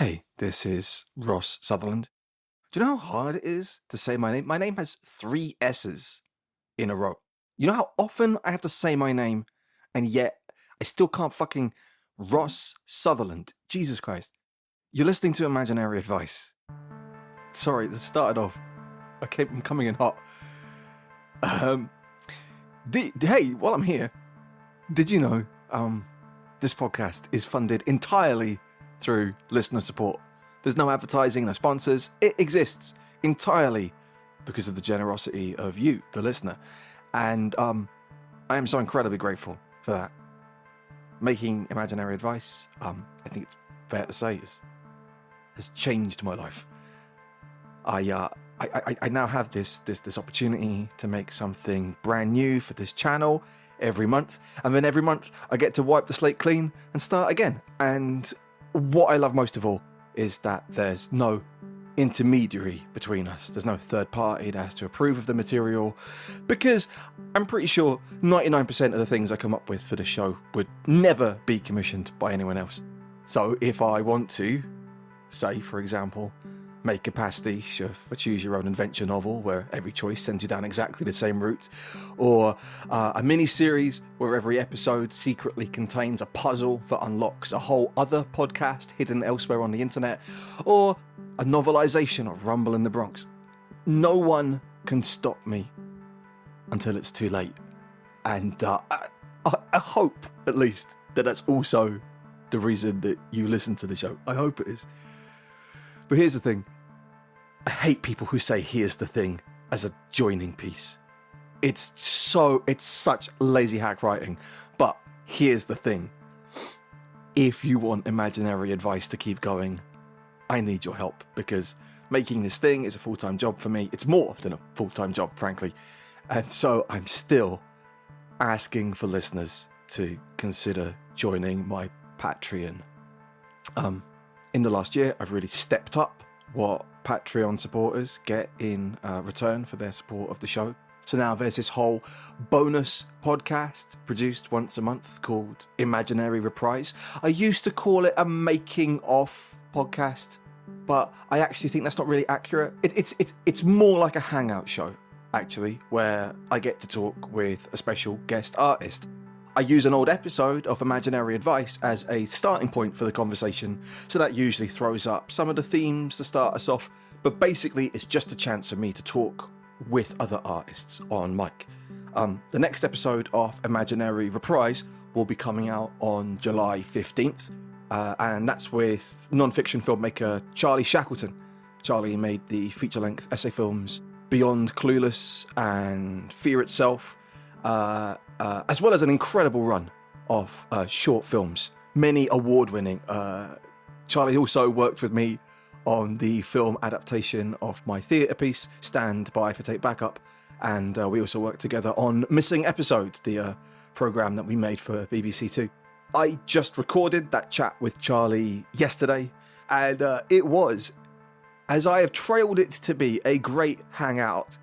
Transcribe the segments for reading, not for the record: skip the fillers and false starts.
Hey, this is Ross Sutherland. Do you know how hard it is to say my name? My name has 3 S's in a row. You know how often I have to say my name, and yet I still can't fucking Ross Sutherland. Jesus Christ. You're listening to Imaginary Advice. Sorry, this started off. I'm coming in hot. Hey, while I'm here, did you know this podcast is funded entirely through listener support? There's no advertising, no sponsors. It exists entirely because of the generosity of you, the listener. And I am so incredibly grateful for that. Making Imaginary Advice, I think it's fair to say, has changed my life. I now have this opportunity to make something brand new for this channel every month, and then every month I get to wipe the slate clean and start again. And what I love most of all is that there's no intermediary between us. There's no third party that has to approve of the material, because I'm pretty sure 99% of the things I come up with for the show would never be commissioned by anyone else. So if I want to, say for example, make a pastiche of a choose-your-own-adventure novel where every choice sends you down exactly the same route, or a mini-series where every episode secretly contains a puzzle that unlocks a whole other podcast hidden elsewhere on the internet, or a novelization of Rumble in the Bronx, no one can stop me until it's too late. And I hope, at least, that that's also the reason that you listen to the show. I hope it is. But here's the thing. I hate people who say "here's the thing" as a joining piece. It's such lazy hack writing. But here's the thing. If you want Imaginary Advice to keep going, I need your help, because making this thing is a full-time job for me. It's more than a full-time job, frankly. And so I'm still asking for listeners to consider joining my Patreon. In the last year, I've really stepped up what Patreon supporters get in return for their support of the show. So now there's this whole bonus podcast produced once a month called Imaginary Reprise. I used to call it a making of podcast, but I actually think that's not really accurate. It's more like a hangout show, actually, where I get to talk with a special guest artist. I use an old episode of Imaginary Advice as a starting point for the conversation, so that usually throws up some of the themes to start us off, but basically it's just a chance for me to talk with other artists on mic. The next episode of Imaginary Reprise will be coming out on July 15th, and that's with non-fiction filmmaker Charlie Shackleton. Charlie made the feature-length essay films Beyond Clueless and Fear Itself, as well as an incredible run of short films, many award-winning. Charlie also worked with me on the film adaptation of my theatre piece, Stand By for Take Backup, and we also worked together on Missing Episode, the programme that we made for BBC Two. I just recorded that chat with Charlie yesterday, and it was, as I have trailed it to be, a great hangout.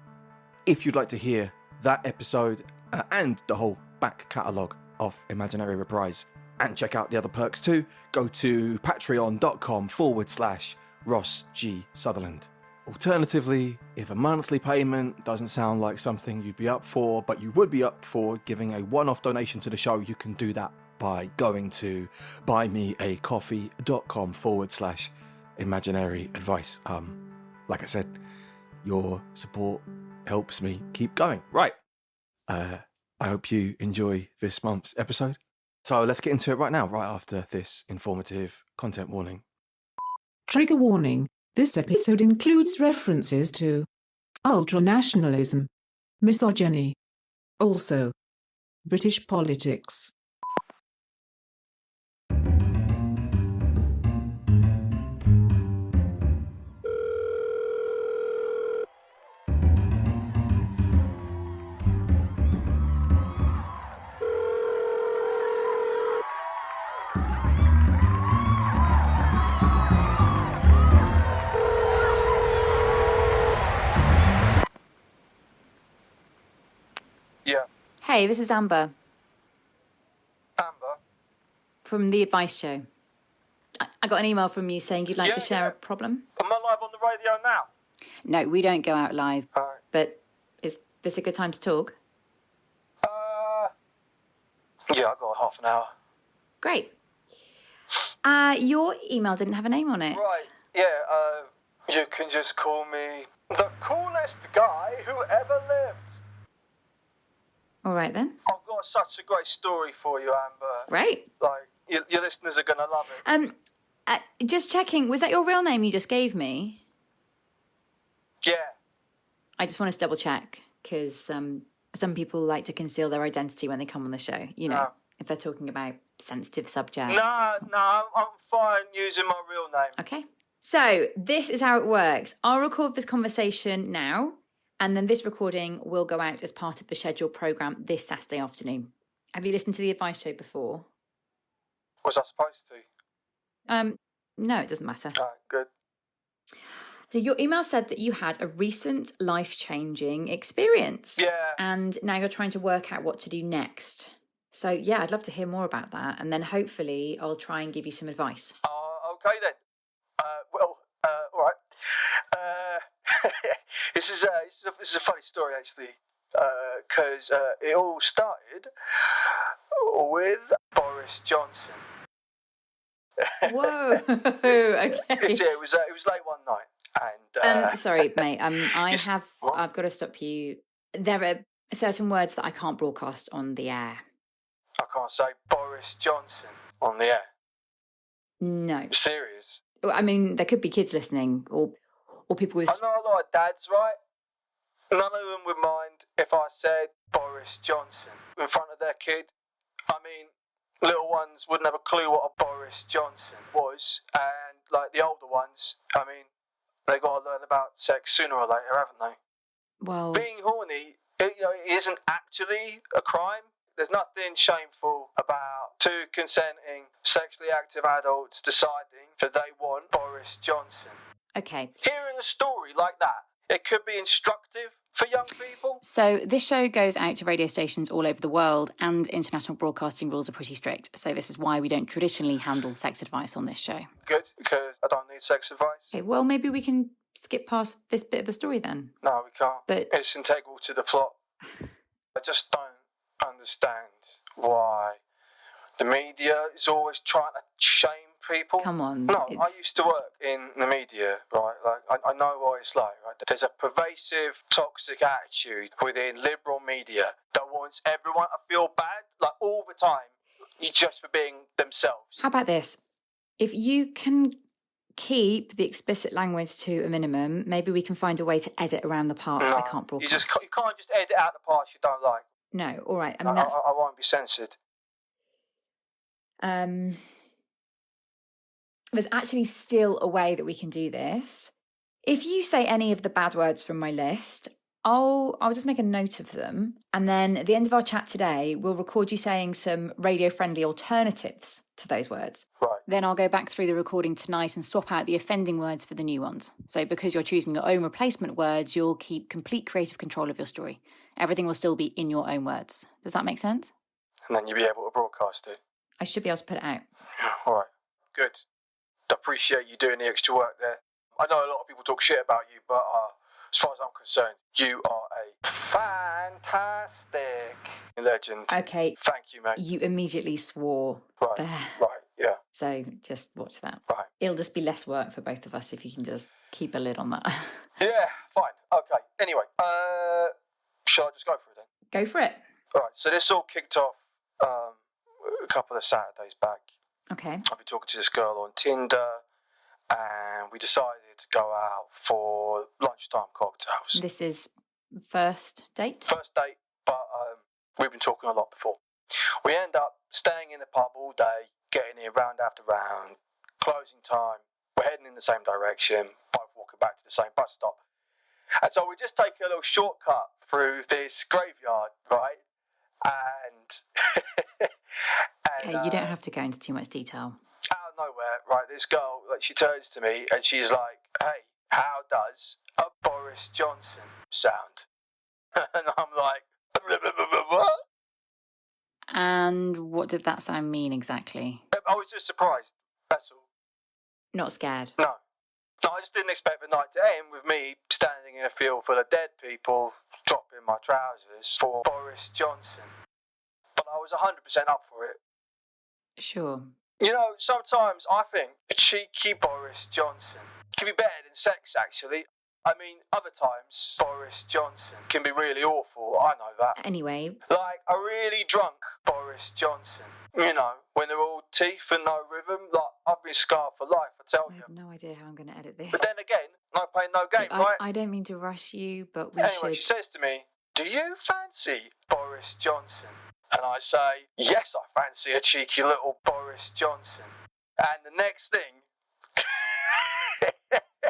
If you'd like to hear that episode and the whole back catalogue of Imaginary Reprise, and check out the other perks too, go to patreon.com/Ross G. Sutherland. Alternatively, if a monthly payment doesn't sound like something you'd be up for, but you would be up for giving a one-off donation to the show, you can do that by going to buymeacoffee.com/Imaginary Advice. Like I said, your support helps me keep going. Right. I hope you enjoy this month's episode. So let's get into it right now, right after this informative content warning. Trigger warning. This episode includes references to ultranationalism, misogyny, also British politics. Yeah. Hey, this is Amber Amber? from The Advice Show. I got an email from you saying you'd like to share a problem. Am I live on the radio now? No, we don't go out live. All right. But is this a good time to talk? Yeah, I've got half an hour. Great. Your email didn't have a name on it. Right, yeah, you can just call me the coolest guy who ever lived. All right, then. I've got such a great story for you, Amber. Great. Like, your listeners are going to love it. Just checking, was that your real name you just gave me? Yeah. I just want to double check, because some people like to conceal their identity when they come on the show, you know, if they're talking about sensitive subjects. No, I'm fine using my real name. Okay. So this is how it works. I'll record this conversation now, and then this recording will go out as part of the scheduled programme this Saturday afternoon. Have you listened to the Advice Show before? Was I supposed to? No, it doesn't matter. All right, good. So your email said that you had a recent life-changing experience. Yeah. And now you're trying to work out what to do next. So, yeah, I'd love to hear more about that. And then hopefully I'll try and give you some advice. Okay then. All right. This is a funny story, actually. Because it all started with Boris Johnson. Whoa. Okay. Yeah, it was late one night. And sorry, mate. I've got to stop you. There are certain words that I can't broadcast on the air. I can't say Boris Johnson on the air. No. You're serious? I mean, there could be kids listening, or people with. I know a lot of dads, right? None of them would mind if I said Boris Johnson in front of their kid. I mean, little ones wouldn't have a clue what a Boris Johnson was, and like the older ones, I mean, they got to learn about sex sooner or later, haven't they? Well, being horny, it isn't actually a crime. There's nothing shameful about two consenting, sexually active adults deciding that they want Boris Johnson. okay. Hearing a story like that, it could be instructive for young people. So this show goes out to radio stations all over the world, and international broadcasting rules are pretty strict. So this is why we don't traditionally handle sex advice on this show. Good, because I don't need sex advice. Okay, well, maybe we can skip past this bit of the story then. No, we can't. But it's integral to the plot. I just don't understand why the media is always trying to shame people. Come on. No, I used to work in the media, right? Like I know what it's like, right? There's a pervasive, toxic attitude within liberal media that wants everyone to feel bad, like all the time, just for being themselves. How about this? If you can keep the explicit language to a minimum, maybe we can find a way to edit around the parts I can't broadcast. You can't just edit out the parts you don't like. No, all right. I mean, I won't be censored. There's actually still a way that we can do this. If you say any of the bad words from my list, I'll just make a note of them, and then at the end of our chat today, we'll record you saying some radio-friendly alternatives to those words. Right. Then I'll go back through the recording tonight and swap out the offending words for the new ones. So because you're choosing your own replacement words, you'll keep complete creative control of your story. Everything will still be in your own words. Does that make sense? And then you'll be able to broadcast it. I should be able to put it out. All right. Good. I appreciate you doing the extra work there. I know a lot of people talk shit about you, but as far as I'm concerned, you are a fantastic legend. Okay. Thank you, mate. You immediately swore there. Right, yeah. So just watch that. Right. It'll just be less work for both of us if you can just keep a lid on that. Yeah, fine. Okay. Anyway, shall I just go for it then? Go for it. All right, so this all kicked off a couple of Saturdays back. Okay. I've been talking to this girl on Tinder, and we decided to go out for lunchtime cocktails. This is first date? First date, but we've been talking a lot before. We end up staying in the pub all day, getting in round after round, closing time, we're heading in the same direction, both walking back to the same bus stop. And so we just take a little shortcut through this graveyard, right? And you don't have to go into too much detail. Out of nowhere, right, this girl, like, she turns to me and she's like, "Hey, how does a Boris Johnson sound?" And I'm like, "What?" And what did that sound mean exactly? I was just surprised, that's all. not scared. No. No, I just didn't expect the night to end with me standing in a field full of dead people, dropping my trousers for Boris Johnson. But I was 100% up for it. Sure. You know, sometimes I think a cheeky Boris Johnson can be better than sex, actually. I mean, other times, Boris Johnson can be really awful, I know that. Anyway, Like a really drunk Boris Johnson. You know, when they're all teeth and no rhythm. Like, I've been scarred for life, I tell I you. have no idea how I'm going to edit this. But then again, no pain, no gain, I, right? I don't mean to rush you, but we Anyway, should... she says to me, "Do you fancy Boris Johnson?" And I say, "Yes, I fancy a cheeky little Boris Johnson." And the next thing...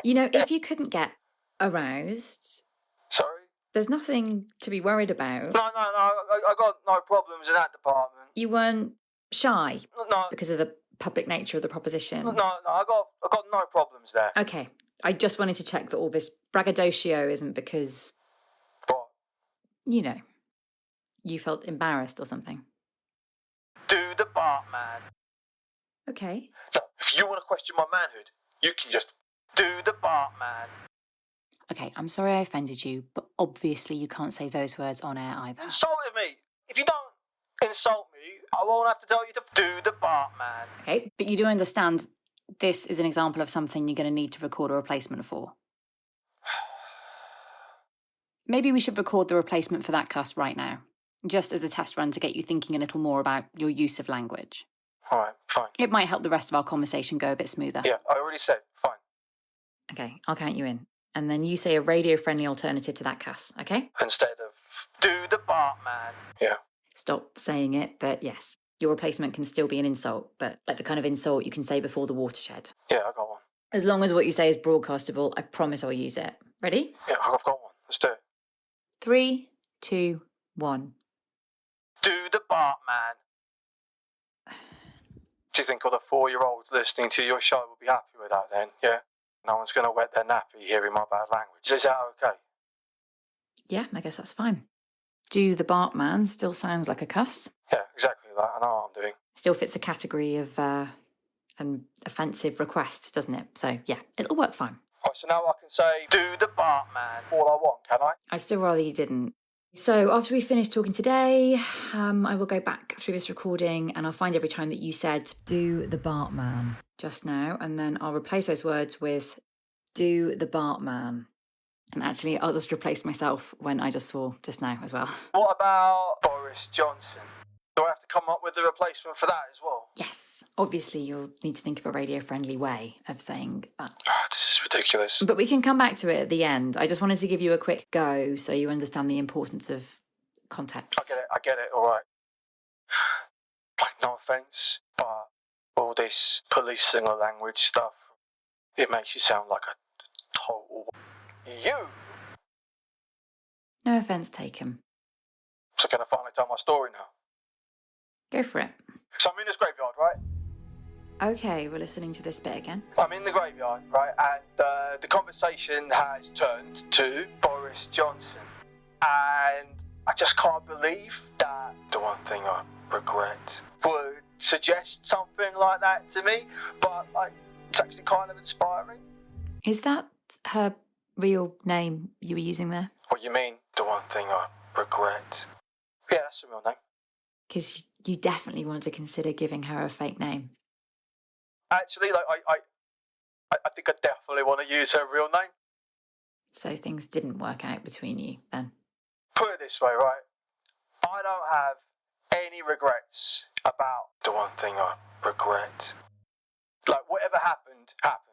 You know, if you couldn't get aroused, Sorry? there's nothing to be worried about. No, I got no problems in that department. You weren't shy No, because of the public nature of the proposition. no, I got no problems there. Okay, I just wanted to check that all this braggadocio isn't because, What? you know, you felt embarrassed or something. Do the Bartman. Okay. No, if you want to question my manhood, you can just do the Bartman. Okay, I'm sorry I offended you, but obviously you can't say those words on air either. Insulted me. If you don't insult me, I won't have to tell you to do the Bartman. Okay, but you do understand this is an example of something you're going to need to record a replacement for. Maybe we should record the replacement for that cuss right now, just as a test run to get you thinking a little more about your use of language. All right, fine. It might help the rest of our conversation go a bit smoother. Yeah, I already said, fine. Okay, I'll count you in. And then you say a radio-friendly alternative to that cuss, okay? Instead of do the Bartman. Yeah. Stop saying it, but yes. Your replacement can still be an insult, but like the kind of insult you can say before the watershed. Yeah, I got one. As long as what you say is broadcastable, I promise I'll use it. Ready? Yeah, I've got one. Let's do it. 3, 2, 1. Do the Bartman. Do you think all the 4-year-olds listening to your show will be happy with that then? Yeah? No one's going to wet their nappy hearing my bad language. Is that okay? Yeah, I guess that's fine. Do the Bartman still sounds like a cuss. Yeah, exactly that. I know what I'm doing. Still fits the category of an offensive request, doesn't it? So, yeah, it'll work fine. Right, so now I can say, do the Bartman all I want, can I? I'd still rather you didn't. So after we finish talking today, I will go back through this recording and I'll find every time that you said, do the Bartman just now. And then I'll replace those words with, do the Bartman. And actually, I'll just replace myself when I just swore just now as well. What about Boris Johnson? Do I have to come up with a replacement for that as well? Yes, obviously you'll need to think of a radio-friendly way of saying that. This is ridiculous. But we can come back to it at the end. I just wanted to give you a quick go so you understand the importance of context. I get it, all right. Like, no offence, but all this policing of language stuff, it makes you sound like a total... You! No offence taken. So can I finally tell my story now? Go for it. So I'm in this graveyard, right? Okay, we're listening to this bit again. I'm in the graveyard, right? And the conversation has turned to Boris Johnson. And I just can't believe that the one thing I regret would suggest something like that to me. But, like, it's actually kind of inspiring. Is that her real name you were using there? What you mean, the one thing I regret? Yeah, that's the real name. Because you definitely want to consider giving her a fake name. Actually, like, I think I definitely want to use her real name. So things didn't work out between you then? Put it this way, right? I don't have any regrets about the one thing I regret. Like, whatever happened, happened,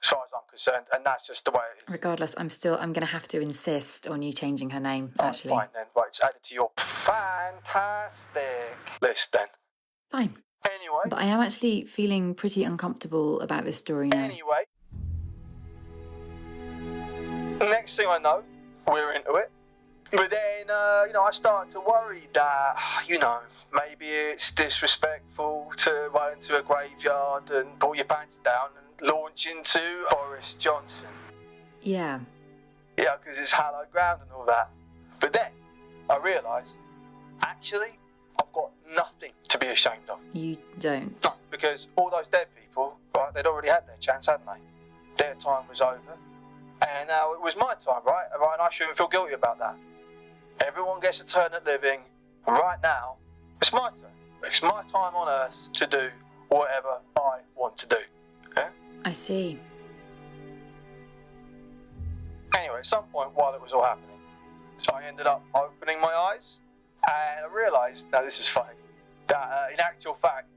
as far as I'm concerned, and that's just the way it is. Regardless, I'm going to have to insist on you changing her name, Oh, actually. fine then. Right, it's added to your fantastic list then. Fine. Anyway. But I am actually feeling pretty uncomfortable about this story now. Anyway. Next thing I know, we're into it. But then, I start to worry that, maybe it's disrespectful to run into a graveyard and pull your pants down and launch into Boris Johnson. Yeah. Yeah, because it's hallowed ground and all that. But then, I realise, actually, I've got nothing to be ashamed of. You don't. No, because all those dead people, right? They'd already had their chance, hadn't they? Their time was over, and now it was my time, right? And I shouldn't feel guilty about that. Everyone gets a turn at living, and right now, it's my turn. It's my time on Earth to do whatever I want to do. Yeah? I see. Anyway, at some point while it was all happening, so I ended up opening my eyes, and I realised, now this is funny, that in actual fact,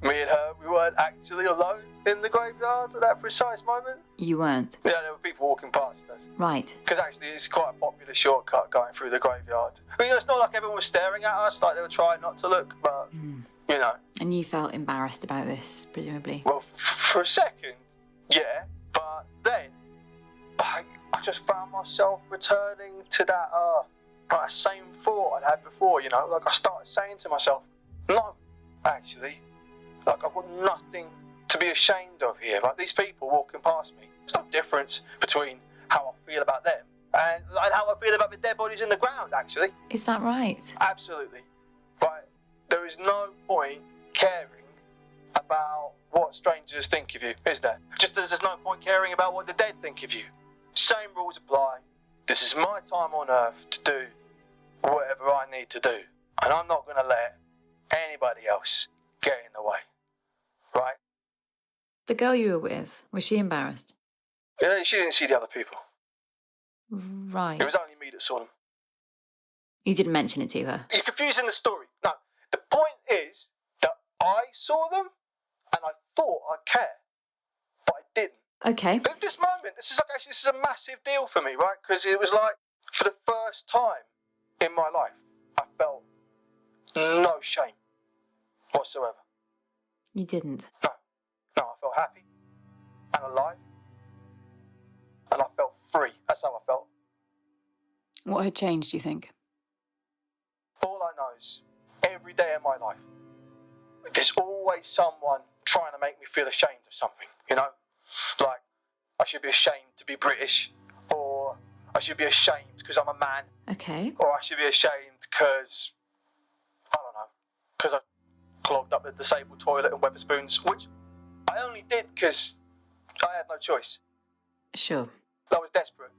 me and her, we weren't actually alone in the graveyard at that precise moment. You weren't? Yeah, there were people walking past us. Right. Because actually it's quite a popular shortcut going through the graveyard. I mean, it's not like everyone was staring at us, like they were trying not to look, but, you know. And you felt embarrassed about this, presumably? Well, for a second, yeah, but then I just found myself returning to that same thought I'd had before, you know. Like I started saying to myself, no, actually, like I've got nothing to be ashamed of here. Like these people walking past me, there's no difference between how I feel about them and how I feel about the dead bodies in the ground, actually. Is that right? Absolutely. But there is no point caring about what strangers think of you, is there? Just as there's no point caring about what the dead think of you. Same rules apply. This is my time on Earth to do whatever I need to do. And I'm not going to let anybody else get in the way. Right? The girl you were with, was she embarrassed? Yeah, she didn't see the other people. Right. It was only me that saw them. You didn't mention it to her? You're confusing the story. No, the point is that I saw them and I thought I'd care, but I didn't. Okay. At this moment, this is a massive deal for me, right? Because it was like, for the first time in my life, I felt no shame whatsoever. You didn't? No, I felt happy and alive, and I felt free. That's how I felt. What had changed, do you think? All I know is, every day of my life, there's always someone trying to make me feel ashamed of something, you know? Like, I should be ashamed to be British, or I should be ashamed because I'm a man. Okay. Or I should be ashamed because, I don't know, because I clogged up the disabled toilet in Wetherspoons, which I only did because I had no choice. Sure. I was desperate.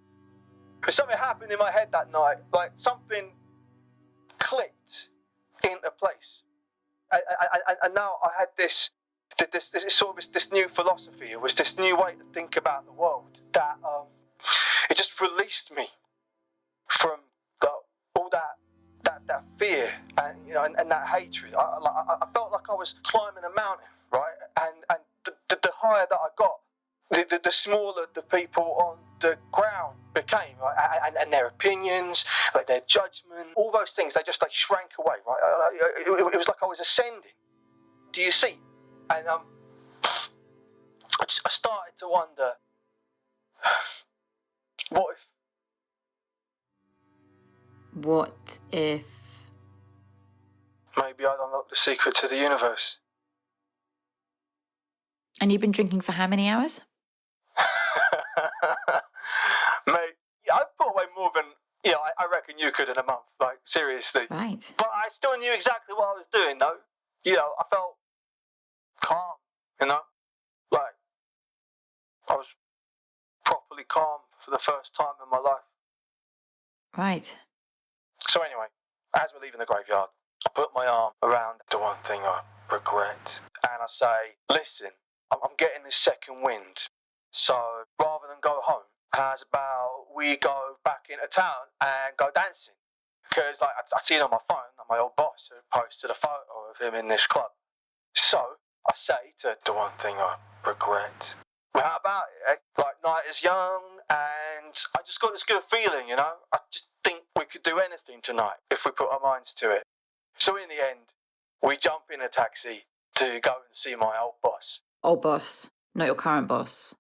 But something happened in my head that night, like something clicked into place. And now I had this new philosophy. It was this new way to think about the world that it just released me from all that fear and and that hatred. I felt like I was climbing a mountain, right? And the higher that I got, the smaller the people on the ground became, right? And their opinions, like their judgment, all those things, they just shrank away, right? It was like I was ascending. Do you see? And I started to wonder, what if maybe I'd unlock the secret to the universe? And you've been drinking for how many hours? Mate, I've put away more than I reckon you could in a month. Like, seriously. Right. But I still knew exactly what I was doing, though. I felt calm, like I was properly calm for the first time in my life. Right. So anyway, as we're leaving the graveyard, I put my arm around the one thing I regret, and I say, listen, I'm getting this second wind, so rather than go home, how's about we go back into town and go dancing? Because I see it on my phone, and my old boss had posted a photo of him in this club. So I say to the one thing I regret, well, how about it? Like, night is young, and I just got this good feeling, I just think we could do anything tonight if we put our minds to it. So in the end, we jump in a taxi to go and see my old boss. Old boss, not your current boss.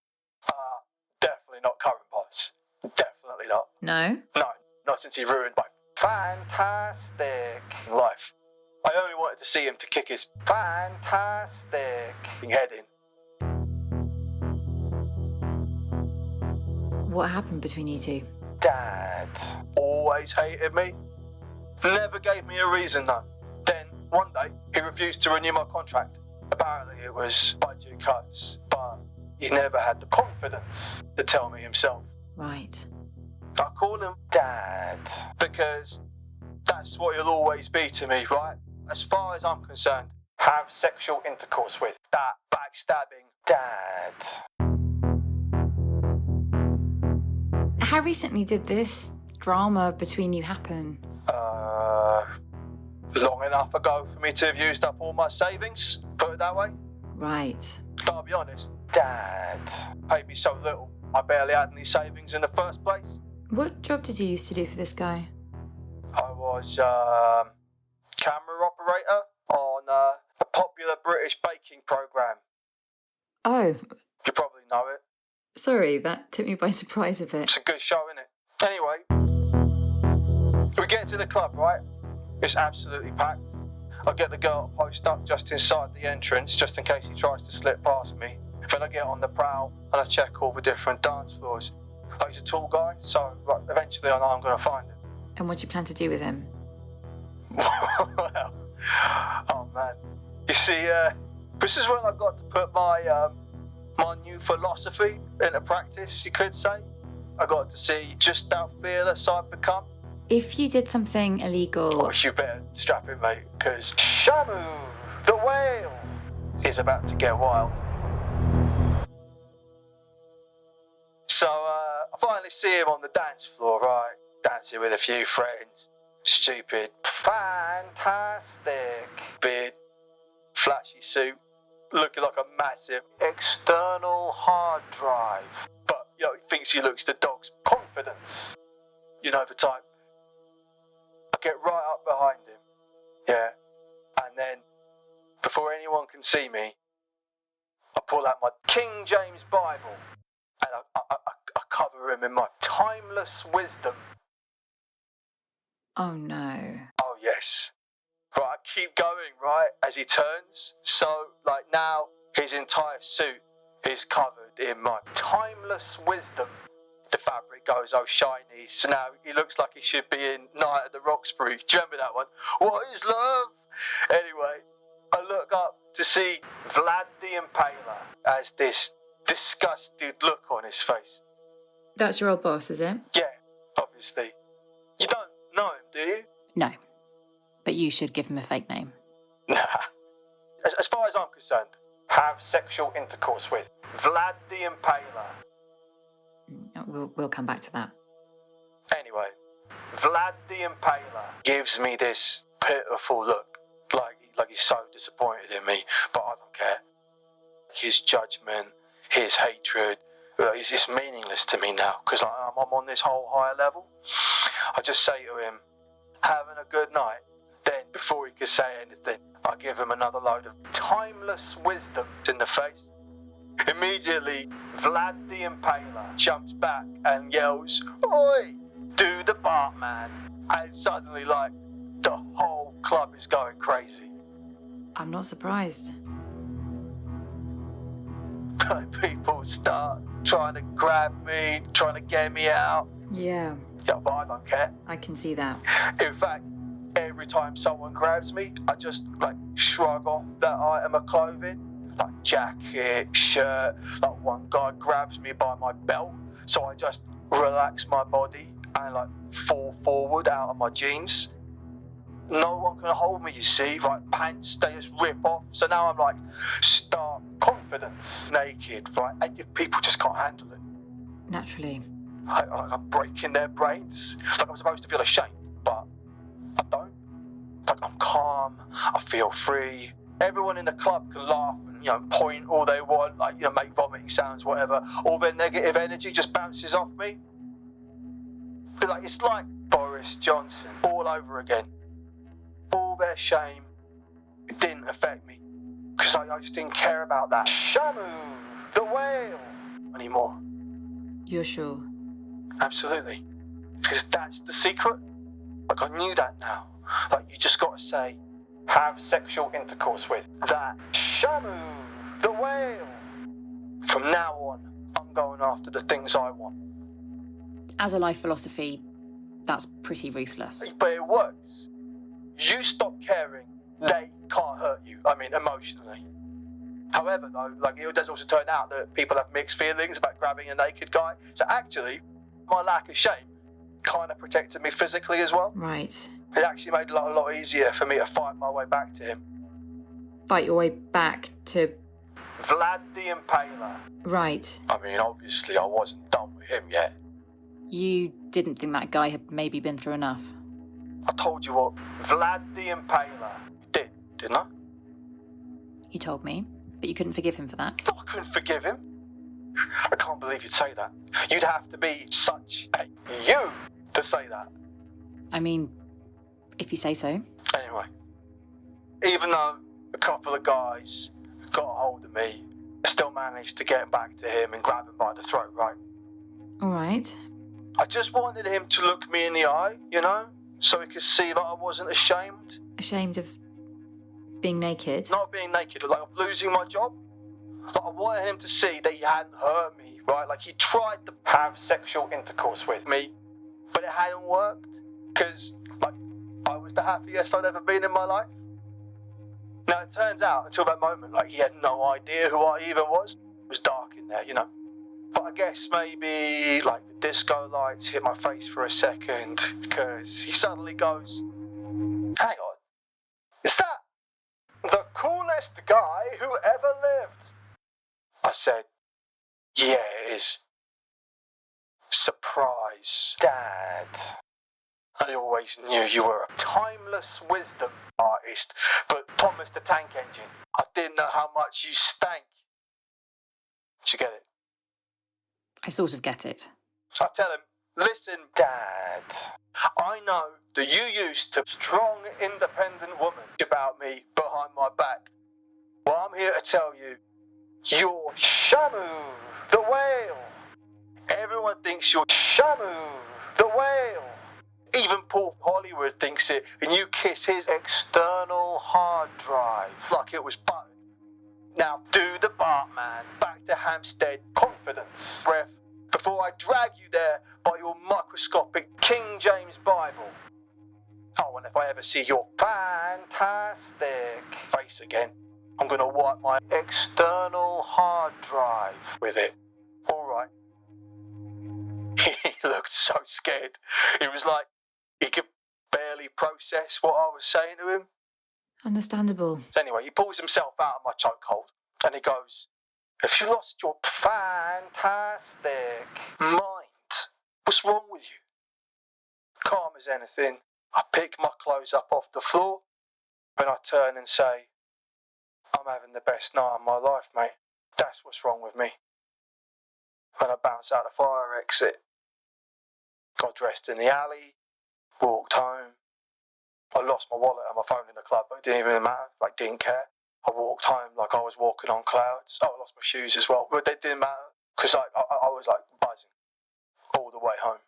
Definitely not current boss. Definitely not. No? No, not since he ruined my fantastic life. I only wanted to see him to kick his fantastic head in. What happened between you two? Dad always hated me. Never gave me a reason though. Then, one day, he refused to renew my contract. Apparently it was budget cuts, but he never had the confidence to tell me himself. Right. I call him Dad because that's what he'll always be to me, right? As far as I'm concerned, have sexual intercourse with that backstabbing Dad. How recently did this drama between you happen? Long enough ago for me to have used up all my savings, put it that way. Right. But I'll be honest, Dad paid me so little, I barely had any savings in the first place. What job did you used to do for this guy? I was camera operator on a popular British baking programme. Oh, You probably know it. sorry, that took me by surprise a bit. It's a good show, isn't it? Anyway, we get to the club, right? It's absolutely packed. I get the girl to post up just inside the entrance, just in case he tries to slip past me. Then I get on the prowl and I check all the different dance floors. He's a tall guy, so eventually I know I'm going to find him. And what do you plan to do with him? Well, oh man. You see, this is when I got to put my new philosophy into practice, you could say. I got to see just how fearless I've become. If you did something illegal... Oh, you better strap in, mate, because Shamu, the whale, is about to get wild. So, I finally see him on the dance floor, right? Dancing with a few friends. Stupid, fantastic, beard, flashy suit, looking like a massive external hard drive. But, he thinks he looks the dog's confidence. You know the type. I get right up behind him, yeah, and then, before anyone can see me, I pull out my King James Bible, and I cover him in my timeless wisdom. Oh no. Oh yes. Right, I keep going, right, as he turns, so, now, his entire suit is covered in my timeless wisdom. The fabric goes all shiny, so now he looks like he should be in Night at the Roxbury. Do you remember that one? What is love? Anyway, I look up to see Vlad the Impaler as this disgusted look on his face. That's your old boss, is it? Yeah, obviously. You don't know him, do you? No. But you should give him a fake name. Nah. As far as I'm concerned, have sexual intercourse with Vlad the Impaler. We'll come back to that. Anyway, Vlad the Impaler gives me this pitiful look, like he's so disappointed in me, but I don't care. His judgment, his hatred, it's meaningless to me now, because I'm on this whole higher level. I just say to him, having a good night. Then, before he could say anything, I give him another load of timeless wisdom in the face. Immediately, Vlad the Impaler jumps back and yells, "Oi, do the Bartman!" And suddenly, the whole club is going crazy. I'm not surprised. People start trying to grab me, trying to get me out. Yeah, Yeah, but I don't care. I can see that. In fact, every time someone grabs me, I just, shrug off that item of clothing. Like jacket, shirt, one guy grabs me by my belt, so I just relax my body and fall forward out of my jeans. No one can hold me, you see, pants, they just rip off, so now I'm stark confidence, naked, and people just can't handle it. Naturally. I'm breaking their brains, I'm supposed to feel ashamed, but I don't. I'm calm, I feel free. Everyone in the club can laugh and, point all they want, make vomiting sounds, whatever. All their negative energy just bounces off me. It's like Boris Johnson all over again. All their shame, it didn't affect me. Because I just didn't care about that Shamu, the whale, anymore. You're sure? Absolutely. Because that's the secret. I knew that now. You just got to say, have sexual intercourse with that Shamu, the whale. From now on, I'm going after the things I want. As a life philosophy, that's pretty ruthless. But it works. You stop caring, they can't hurt you. Emotionally. However, though, like, it does also turn out that people have mixed feelings about grabbing a naked guy. So actually, my lack of shame kind of protected me physically as well. Right. It actually made it a lot easier for me to fight my way back to him. Fight your way back to... Vlad the Impaler. Right. I mean, obviously, I wasn't done with him yet. You didn't think that guy had maybe been through enough? I told you what, Vlad the Impaler. You didn't I? You told me, but you couldn't forgive him for that. I couldn't forgive him. I can't believe you'd say that. You'd have to be such a you to say that. I mean, if you say so. Anyway, even though a couple of guys got a hold of me, I still managed to get back to him and grab him by the throat, right? All right. I just wanted him to look me in the eye, you know, so he could see that I wasn't ashamed. Ashamed of being naked? Not being naked, like of losing my job. Like, I wanted him to see that he hadn't hurt me, right? Like, he tried to have sexual intercourse with me, but it hadn't worked. Because, like, I was the happiest I'd ever been in my life. Now, it turns out, until that moment, like, he had no idea who I even was. It was dark in there, you know. But I guess maybe, like, the disco lights hit my face for a second, because he suddenly goes, "Hang on, is that the coolest guy who ever lived?" I said, "Yeah, it is." "Surprise, Dad. I always knew you were a timeless wisdom artist, but Thomas the Tank Engine, I didn't know how much you stank." Did you get it? I sort of get it. So I tell him, "Listen, Dad, I know that you used to strong, independent woman about me behind my back. Well, I'm here to tell you, you're Shamu, the whale. Everyone thinks you're Shamu, the whale. Even Paul Hollywood thinks it, and you kiss his external hard drive like it was buttered. Now do the Bartman back to Hampstead confidence, ref, before I drag you there by your microscopic King James Bible. Oh, and if I ever see your fantastic face again, I'm going to wipe my external hard drive with it. All right." He looked so scared. It was like he could barely process what I was saying to him. Understandable. So anyway, he pulls himself out of my chokehold and he goes, "Have you lost your fantastic mind? What's wrong with you?" Calm as anything, I pick my clothes up off the floor and I turn and say, "I'm having the best night of my life, mate. That's what's wrong with me." And I bounce out the fire exit, got dressed in the alley, walked home. I lost my wallet and my phone in the club, but it didn't even matter, like, didn't care. I walked home like I was walking on clouds. Oh, I lost my shoes as well, but it didn't matter, because I was like buzzing all the way home.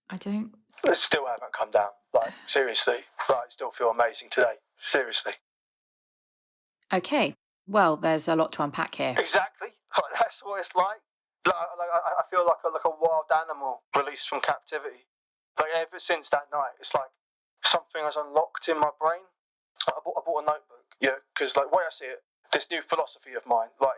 I still haven't come down, like, seriously. Like, still feel amazing today, seriously. Okay. Well, there's a lot to unpack here. Exactly, like, that's what it's like. I feel like a wild animal released from captivity. Like, ever since that night, it's like something has unlocked in my brain. I bought a notebook, yeah, because, like, the way I see it, this new philosophy of mine, like,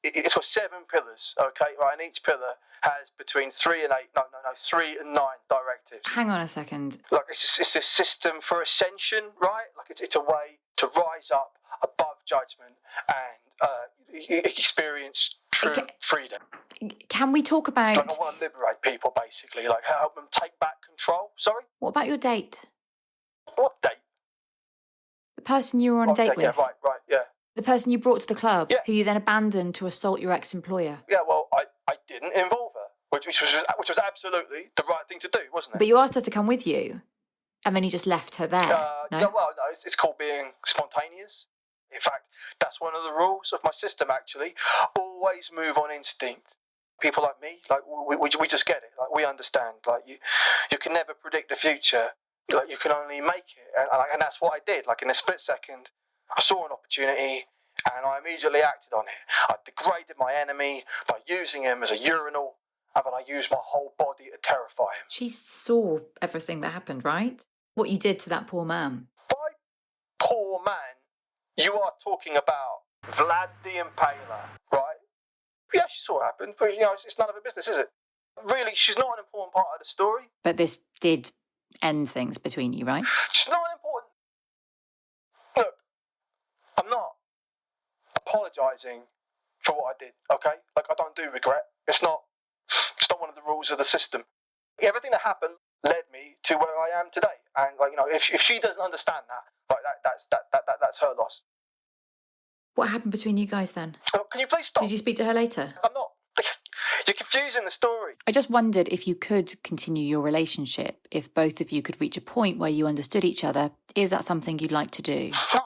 it's got 7 pillars, okay, right, and each pillar has between 3 and 9 directives. Hang on a second. Like, it's a system for ascension, right? Like, it's a way to rise up above judgment and experience true freedom. Can we talk about... Like, I want to liberate people, basically, like, help them take back control. Sorry? What about your date? What date? The person you were on a date with? Yeah, right, yeah. The person you brought to the club, yeah, who you then abandoned to assault your ex-employer? Yeah, well, I didn't involve her, which was absolutely the right thing to do, wasn't it? But you asked her to come with you, and then you just left her there, no? Yeah, well, no, it's called being spontaneous. In fact, that's one of the rules of my system, actually. Always move on instinct. People like me, like, we just get it. Like, we understand. Like, you can never predict the future. Like, you can only make it. And that's what I did. Like, in a split second, I saw an opportunity and I immediately acted on it. I degraded my enemy by using him as a urinal, and then I used my whole body to terrify him. She saw everything that happened, right? What you did to that poor man. By poor man, you are talking about Vlad the Impaler, right? Yeah, she saw what happened, but it's none of her business, is it? Really, she's not an important part of the story. But this did end things between you, right? She's not an important. Look, I'm not apologising for what I did, okay? Like, I don't do regret. It's not one of the rules of the system. Everything that happened led me to where I am today. And, if she doesn't understand that, that's her loss. What happened between you guys then? Oh, can you please stop? Did you speak to her later? I'm not. You're confusing the story. I just wondered if you could continue your relationship, if both of you could reach a point where you understood each other. Is that something you'd like to do? No.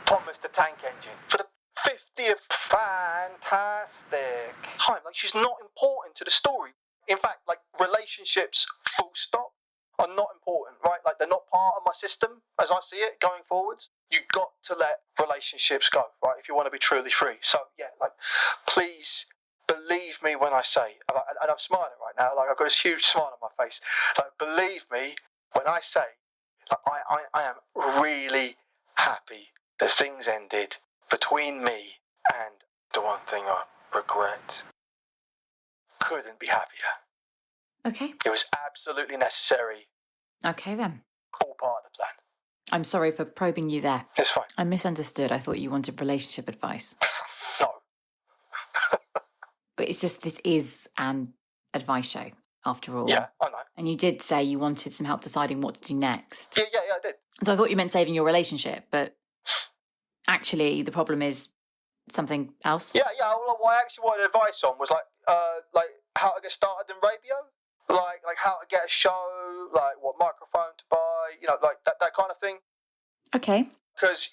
Thomas the Tank Engine. For the 50th fantastic time. Like, she's not important to the story. In fact, like, relationships, full stop, are not important, right? Like, they're not part of my system as I see it going forwards. You've got to let relationships go, right? If you want to be truly free. So, yeah, like, please believe me when I say, and I'm smiling right now, like, I've got this huge smile on my face. Like, believe me when I say, like, I am really happy that things ended between me and the one thing I regret. Couldn't be happier. Okay. It was absolutely necessary. Okay, then. All part of the plan. I'm sorry for probing you there. It's fine. I misunderstood. I thought you wanted relationship advice. No. But it's just, this is an advice show, after all. Yeah, I know. And you did say you wanted some help deciding what to do next. Yeah, I did. So I thought you meant saving your relationship, but actually the problem is something else. Yeah. Well, what I actually wanted advice on was like how to get started in radio, like how to get a show, like what microphone to buy, like that kind of thing. Okay. Because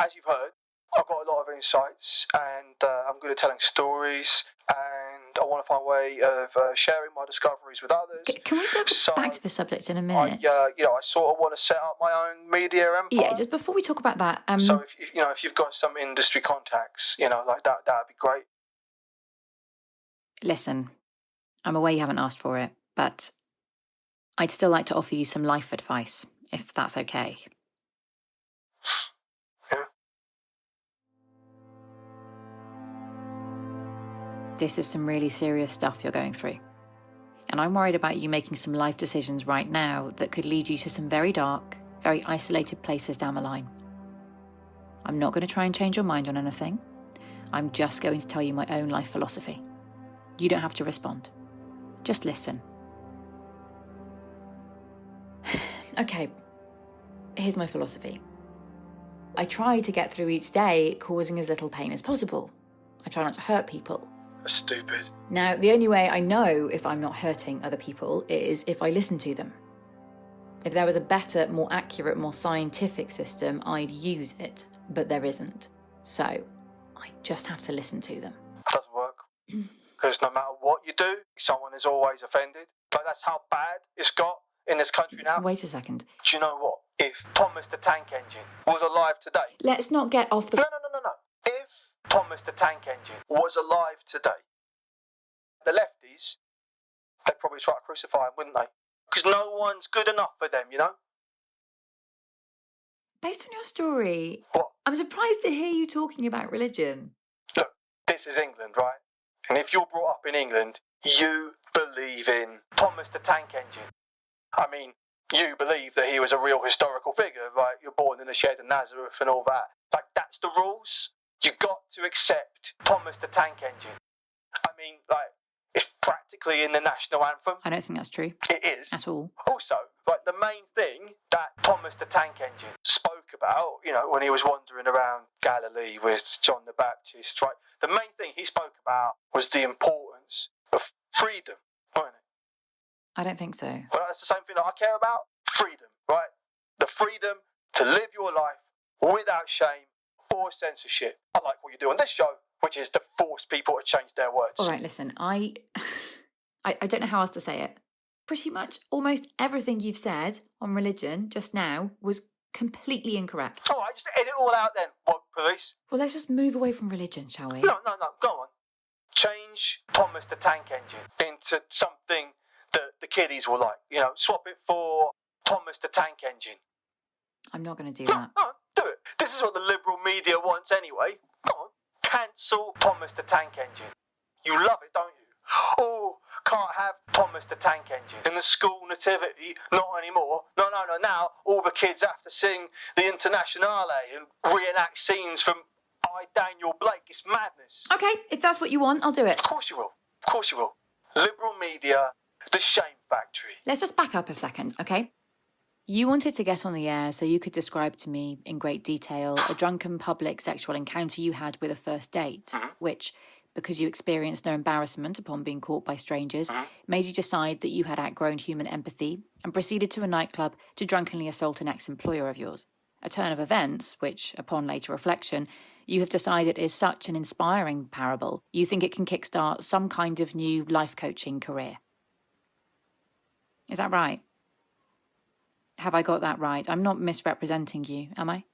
as you've heard, I've got a lot of insights, and I'm good at telling stories, and I want to find a way of sharing my discoveries with others. Can we circle back to the subject in a minute? I sort of want to set up my own media empire. Yeah, just before we talk about that. So if you've got some industry contacts, like that'd be great. Listen, I'm aware you haven't asked for it, but I'd still like to offer you some life advice, if that's okay. Yeah. This is some really serious stuff you're going through. And I'm worried about you making some life decisions right now that could lead you to some very dark, very isolated places down the line. I'm not going to try and change your mind on anything. I'm just going to tell you my own life philosophy. You don't have to respond. Just listen. Okay, here's my philosophy. I try to get through each day causing as little pain as possible. I try not to hurt people. That's stupid. Now, the only way I know if I'm not hurting other people is if I listen to them. If there was a better, more accurate, more scientific system, I'd use it, but there isn't. So, I just have to listen to them. Doesn't work. Because no matter what you do, someone is always offended. But that's how bad it's got in this country now. Wait a second. Do you know what? If Thomas the Tank Engine was alive today... Let's not get off the... No. If Thomas the Tank Engine was alive today, the lefties, they'd probably try to crucify him, wouldn't they? Because no one's good enough for them, Based on your story, What? I'm surprised to hear you talking about religion. Look, this is England, right? And if you're brought up in England, you believe in Thomas the Tank Engine. I mean, you believe that he was a real historical figure, right? You're born in the shed of Nazareth and all that. Like, that's the rules. You got to accept Thomas the Tank Engine. I mean, like, it's practically in the national anthem. I don't think that's true. It is. At all. Also, like, the main thing that Thomas the Tank Engine spoke about, when he was wandering around Galilee with John the Baptist, right? The main thing he spoke about was the importance of freedom, wasn't it? I don't think so. Well, that's the same thing that I care about. Freedom, right? The freedom to live your life without shame or censorship. I like what you do on this show, which is to force people to change their words. All right, listen, I don't know how else to say it. Pretty much almost everything you've said on religion just now was completely incorrect. All right, just edit it all out then, woke police. Well, let's just move away from religion, shall we? No, go on. Change Thomas the Tank Engine into something that the kiddies will like. Swap it for Thomas the Tank Engine. I'm not going to do that. No, do it. This is what the liberal media wants anyway. Go on, cancel Thomas the Tank Engine. You love it, don't you? Oh, can't have Thomas the Tank Engine in the school nativity. Not anymore. No. Now all the kids have to sing the Internationale and reenact scenes from I, Daniel Blake. It's madness. Okay, if that's what you want, I'll do it. Of course you will. Of course you will. Liberal media, the shame factory. Let's just back up a second, okay? You wanted to get on the air so you could describe to me in great detail a drunken public sexual encounter you had with a first date, which, because you experienced no embarrassment upon being caught by strangers, made you decide that you had outgrown human empathy and proceeded to a nightclub to drunkenly assault an ex-employer of yours. A turn of events, which, upon later reflection, you have decided is such an inspiring parable, you think it can kickstart some kind of new life coaching career. Is that right? Have I got that right? I'm not misrepresenting you, am I?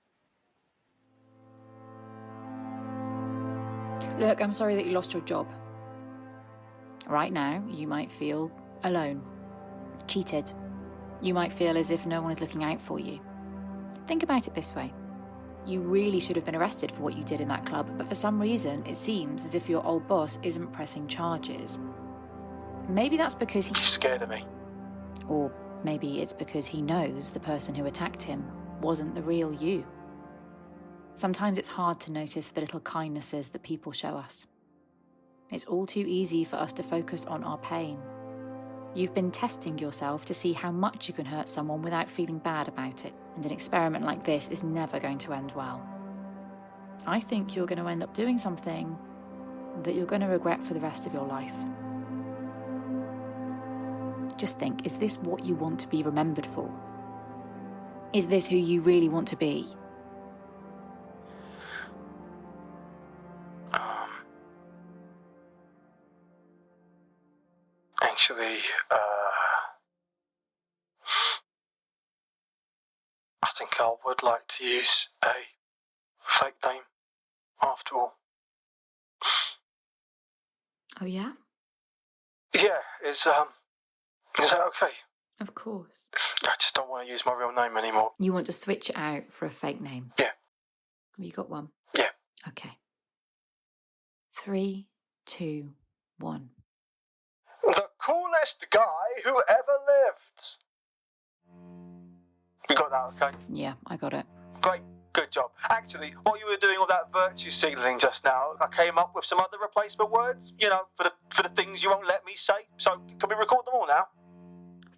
Look, I'm sorry that you lost your job. Right now, you might feel alone, cheated. You might feel as if no one is looking out for you. Think about it this way. You really should have been arrested for what you did in that club, but for some reason, it seems as if your old boss isn't pressing charges. Maybe that's because He's scared of me. Or maybe it's because he knows the person who attacked him wasn't the real you. Sometimes it's hard to notice the little kindnesses that people show us. It's all too easy for us to focus on our pain. You've been testing yourself to see how much you can hurt someone without feeling bad about it, and an experiment like this is never going to end well. I think you're going to end up doing something that you're going to regret for the rest of your life. Just think, is this what you want to be remembered for? Is this who you really want to be? Actually, I think I would like to use a fake name after all. Oh, yeah? Yeah, is that okay? Of course. I just don't want to use my real name anymore. You want to switch it out for a fake name? Yeah. Have you got one? Yeah. Okay. 3, 2, 1. The coolest guy who ever lived. You got that, okay? Yeah, I got it. Great, good job. Actually, while you were doing all that virtue signalling just now, I came up with some other replacement words, for the things you won't let me say. So, can we record them all now?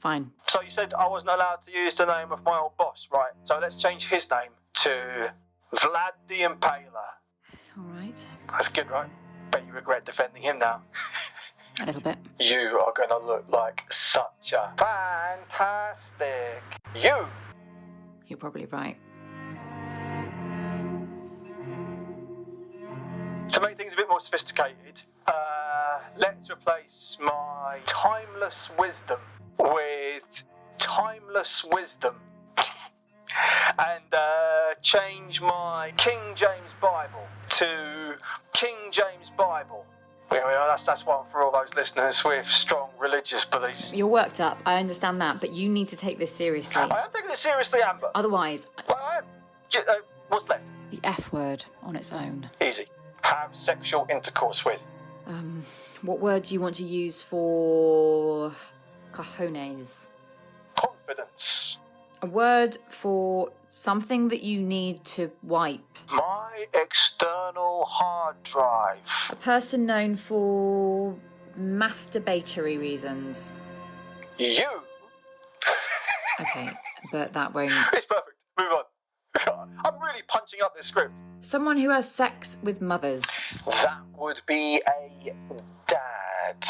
Fine. So you said I wasn't allowed to use the name of my old boss, right? So let's change his name to Vlad the Impaler. All right. That's good, right? Bet you regret defending him now. A little bit. You are going to look like such a fantastic you. You're probably right. To make things a bit more sophisticated, let's replace my timeless wisdom with timeless wisdom. And change my King James Bible to King James Bible. That's one for all those listeners with strong religious beliefs. You're worked up, I understand that, but you need to take this seriously. I am taking it seriously, Amber. Otherwise, Well, I am. What's left? the F word on its own. Easy. Have sexual intercourse with. What word do you want to use for cojones? Confidence. A word for something that you need to wipe. My external hard drive. A person known for masturbatory reasons. You. Okay, but that won't... It's perfect. Move on. I'm really punching up this script. Someone who has sex with mothers. That would be a dad.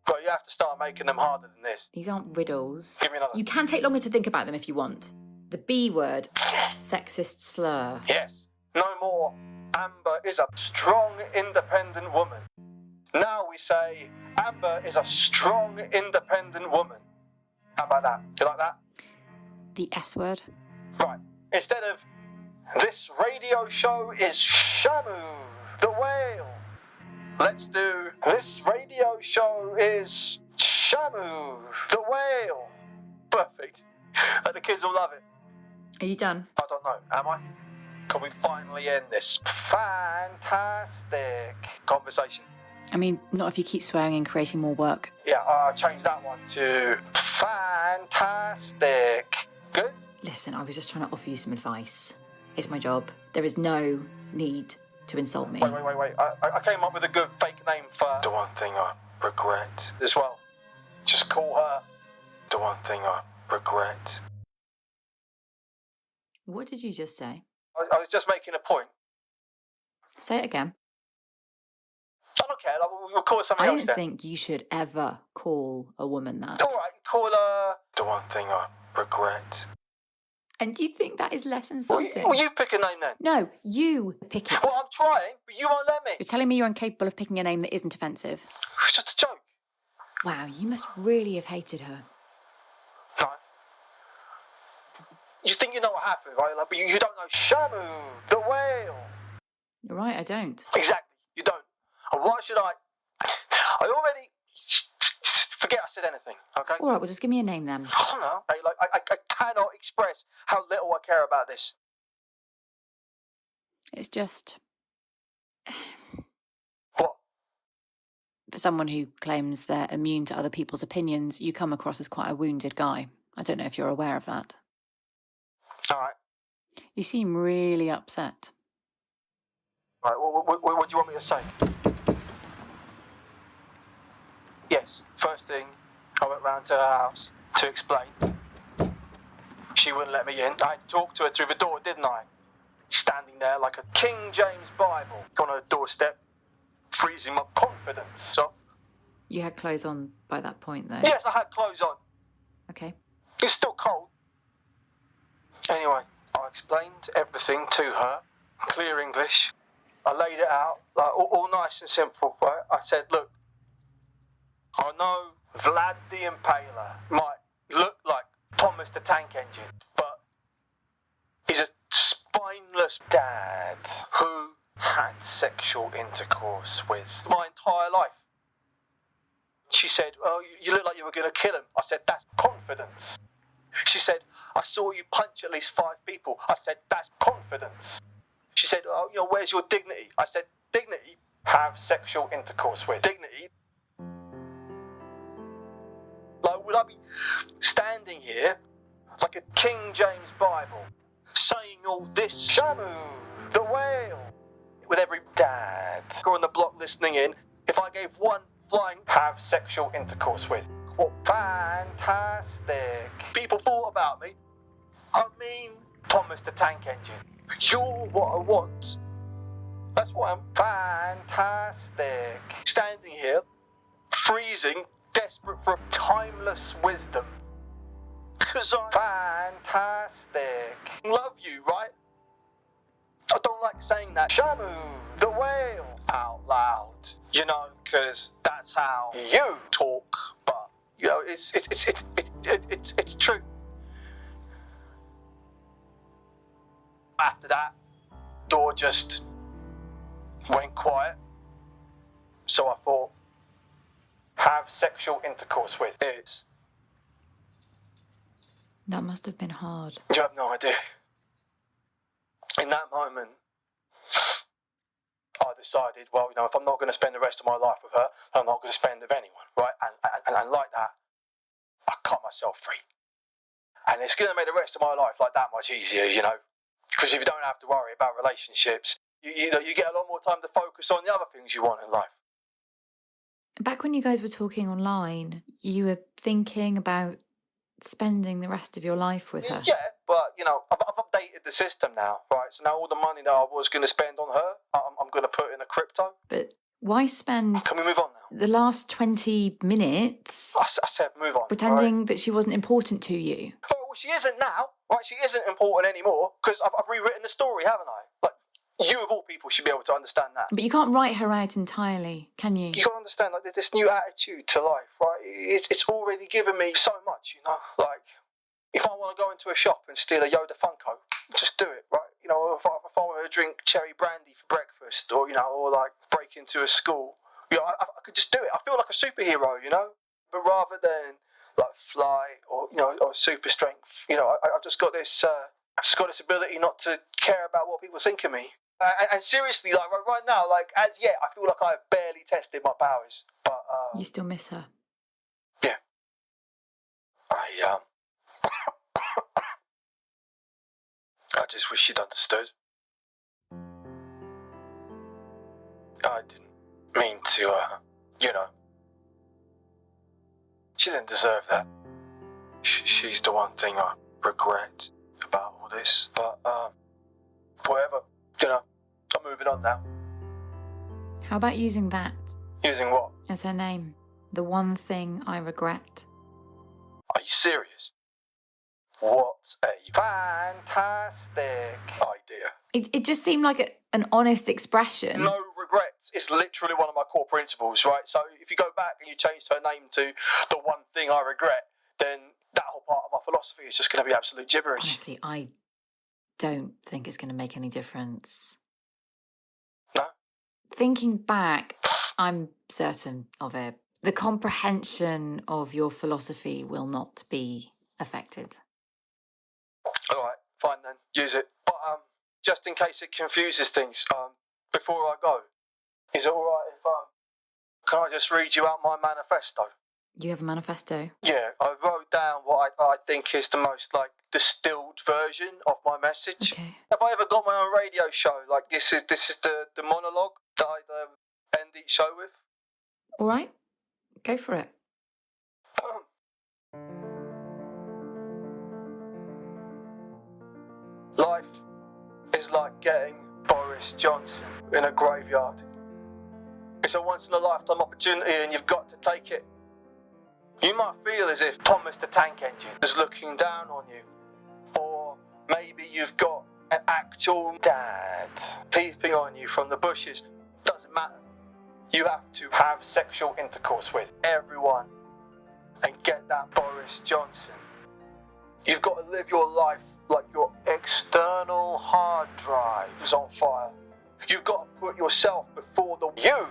But you have to start making them harder than this. These aren't riddles. Give me another. You can take longer to think about them if you want. The B word. Sexist slur. Yes. No more. Amber is a strong, independent woman. Now we say, Amber is a strong, independent woman. How about that? You like that? The S word. Right. Instead of, this radio show is Shamu, the whale. Let's do, this radio show is Shamu, the whale. Perfect. The kids will love it. Are you done? I don't know. Am I? Can we finally end this fantastic conversation? I mean, not if you keep swearing and creating more work. Yeah, I'll change that one to fantastic. Good? Listen, I was just trying to offer you some advice. It's my job. There is no need to insult me. Wait. I came up with a good fake name for the one thing I regret as well. Just call her the one thing I regret. What did you just say? I was just making a point. Say it again. I don't care. We'll call her something I else don't then. think you should ever call a woman that. All right, call her the one thing I regret. And you think that is less insulting? Well, you pick a name then. No, you pick it. Well, I'm trying, but you won't let me. You're telling me you're incapable of picking a name that isn't offensive? It's just a joke. Wow, you must really have hated her. No. You think you know what happened, right? Like, but you don't know Shamu, the whale. You're right, I don't. Exactly, you don't. And why should I? I already forget I said anything. Okay. All right, well, just give me a name then. I don't know. Like, I cannot express how little I care about this. It's just What? for someone who claims they're immune to other people's opinions, you come across as quite a wounded guy. I don't know if you're aware of that. All right. You seem really upset. Right. What do you want me to say? Yes. First thing, I went round to her house to explain. She wouldn't let me in. I had to talk to her through the door, didn't I? Standing there like a King James Bible on her doorstep, freezing my confidence. So, You had clothes on by that point, though. yes, I had clothes on. Okay. It's still cold. Anyway, I explained everything to her, clear English. I laid it out, like all nice and simple, right? I said, look, I know Vlad the Impaler might look like Thomas the Tank Engine, but he's a spineless dad who had sexual intercourse with my entire life. She said, oh, you look like you were going to kill him. I said, that's confidence. She said, I saw you punch at least 5 people. I said, that's confidence. She said, oh, where's your dignity? I said, dignity? Have sexual intercourse with. Dignity? Like, would I be standing here like a King James Bible saying all this? Shamu, the whale, with every dad on the block listening in, if I gave one flying have sexual intercourse with. What fantastic. People thought about me. I mean, Thomas the Tank Engine. You're what I want. That's why I'm fantastic. Standing here, freezing, desperate for timeless wisdom. Because I'm fantastic. Love you, right? I don't like saying that. Shamu, the whale, out loud. Because that's how you talk. But it's true. After that, door just went quiet. So I thought, have sexual intercourse with is. That must have been hard. You have no idea. In that moment, I decided, well, if I'm not going to spend the rest of my life with her, I'm not going to spend with anyone, right? And like that, I cut myself free. And it's going to make the rest of my life like that much easier, Because if you don't have to worry about relationships, you get a lot more time to focus on the other things you want in life. Back when you guys were talking online, you were thinking about spending the rest of your life with her. Yeah, but, I've updated the system now, right? So now all the money that I was going to spend on her, I'm going to put in a crypto. But why spend Can we move on now? the last 20 minutes I said move on. pretending right? that she wasn't important to you? Oh, well, she isn't now, right? She isn't important anymore because I've rewritten the story, haven't I? Like, you of all people should be able to understand that. But you can't write her out entirely, can you? You got to understand, like, this new attitude to life, right? It's already given me so much, Like, if I want to go into a shop and steal a Yoda Funko, just do it, right? If I want to drink cherry brandy for breakfast, or like break into a school, I could just do it. I feel like a superhero, But rather than like fly or or super strength, I've just got this just got this ability not to care about what people think of me. And seriously, like right now, like as yet, I feel like I have barely tested my powers. But You still miss her? yeah, I just wish she'd understood. I didn't mean to, she didn't deserve that. She's the one thing I regret about all this. But whatever, I'm moving on now. How about using that Using what? as her name? The one thing I regret. Are you serious? What a fantastic idea. It just seemed like an honest expression. No regrets. It's literally one of my core principles, right? So if you go back and you change her name to the one thing I regret, then that whole part of my philosophy is just going to be absolute gibberish. Honestly, I don't think it's going to make any difference. No? Thinking back, I'm certain of it. The comprehension of your philosophy will not be affected. All right, fine then. Use it. But just in case it confuses things, before I go, is it all right if can I just read you out my manifesto? You have a manifesto? Yeah, I wrote down what I think is the most distilled version of my message. Okay. Have I ever got my own radio show? Like this is the monologue that I'd end each show with. All right, go for it. Life is like getting Boris Johnson in a graveyard. It's a once-in-a-lifetime opportunity and you've got to take it. You might feel as if Thomas the Tank Engine is looking down on you. Or maybe you've got an actual dad peeping on you from the bushes. Doesn't matter. You have to have sexual intercourse with everyone and get that Boris Johnson. You've got to live your life like your external hard drive is on fire. You've got to put yourself before the you,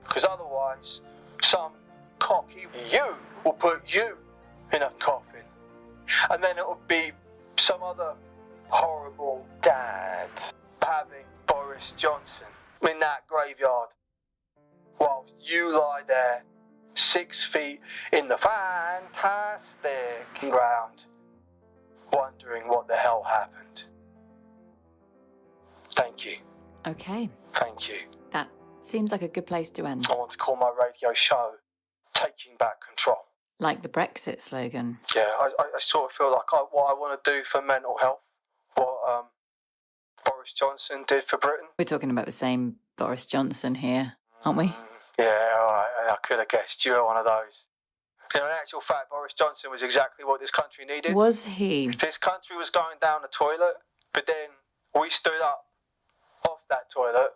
because otherwise some cocky you will put you in a coffin. And then it will be some other horrible dad having Boris Johnson in that graveyard whilst you lie there 6 feet in the fantastic ground wondering what the hell happened. Thank you. Okay. Thank you. That seems like a good place to end. I want to call my radio show Taking Back Control. Like the Brexit slogan. Yeah, I sort of feel like what I want to do for mental health, what Boris Johnson did for Britain. We're talking about the same Boris Johnson here, aren't we? Yeah, all right. I could have guessed you were one of those. In actual fact, Boris Johnson was exactly what this country needed. Was he? This country was going down the toilet, but then we stood up off that toilet,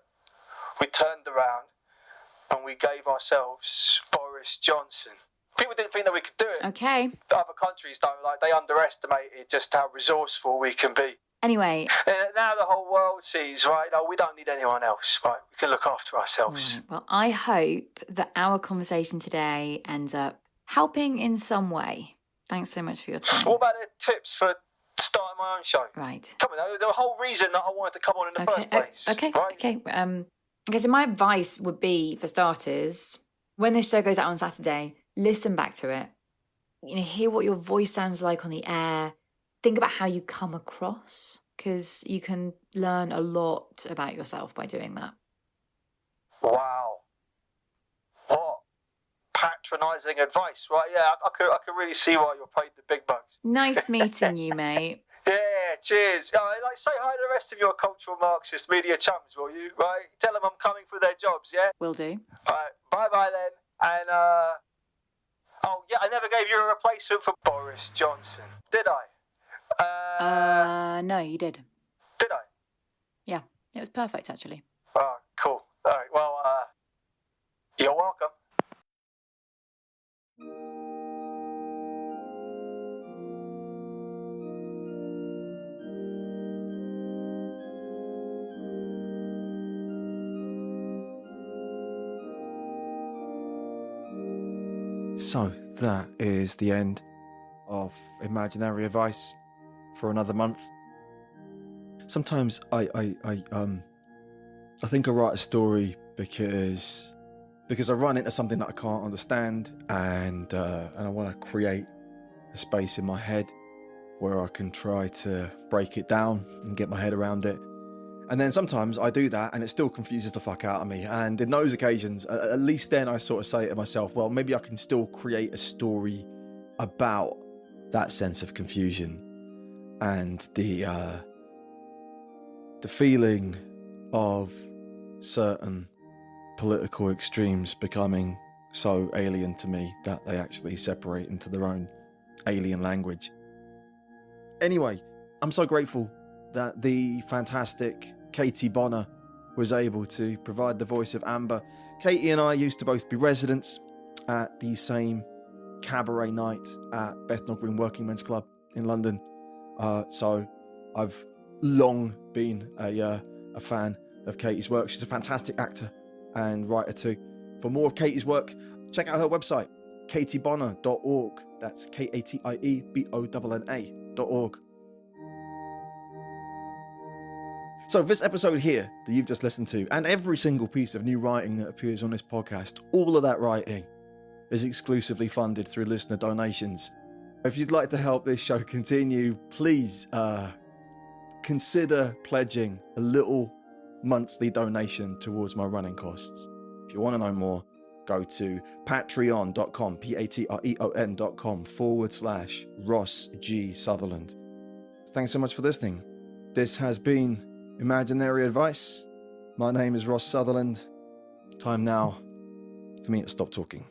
we turned around, and we gave ourselves Boris Johnson. People didn't think that we could do it. Okay. The other countries don't, they underestimated just how resourceful we can be. Anyway. And now the whole world sees, right, no, we don't need anyone else, right? We can look after ourselves. Right. Well, I hope that our conversation today ends up helping in some way. Thanks so much for your time. What about the tips for starting my own show? Right. Come on, the whole reason that I wanted to come on in the first place. Okay. Right? Okay, so my advice would be, for starters, when this show goes out on Saturday, listen back to it. Hear what your voice sounds like on the air. Think about how you come across, because you can learn a lot about yourself by doing that. Wow. What patronising advice, right? Yeah, I could really see why you're paid the big bucks. Nice meeting you, mate. Yeah, cheers. Say hi to the rest of your cultural Marxist media chums, will you? Right? Tell them I'm coming for their jobs, yeah? Will do. All right, bye-bye then. And, oh, yeah, I never gave you a replacement for Boris Johnson, did I? No, you did. Did I? Yeah, it was perfect, actually. Oh, cool. All right, well, you're welcome. So that is the end of Imaginary Advice for another month. Sometimes I think I write a story because I run into something that I can't understand, and I want to create a space in my head where I can try to break it down and get my head around it. And then sometimes I do that and it still confuses the fuck out of me. And in those occasions, at least then I sort of say to myself, well, maybe I can still create a story about that sense of confusion and the feeling of certain political extremes becoming so alien to me that they actually separate into their own alien language. Anyway, I'm so grateful that the fantastic Katie Bonna was able to provide the voice of Amber. Katie and I used to both be residents at the same cabaret night at Bethnal Green Working Men's Club in London. So I've long been a fan of Katie's work. She's a fantastic actor and writer too. For more of Katie's work, check out her website, katiebonna.org. That's KATIEBONNA.org. So this episode here that you've just listened to, and every single piece of new writing that appears on this podcast, all of that writing is exclusively funded through listener donations. If you'd like to help this show continue, please consider pledging a little monthly donation towards my running costs. If you want to know more, go to patreon.com, patreon.com/Ross G. Sutherland. Thanks so much for listening. This has been Imaginary Advice. My name is Ross Sutherland. Time now for me to stop talking.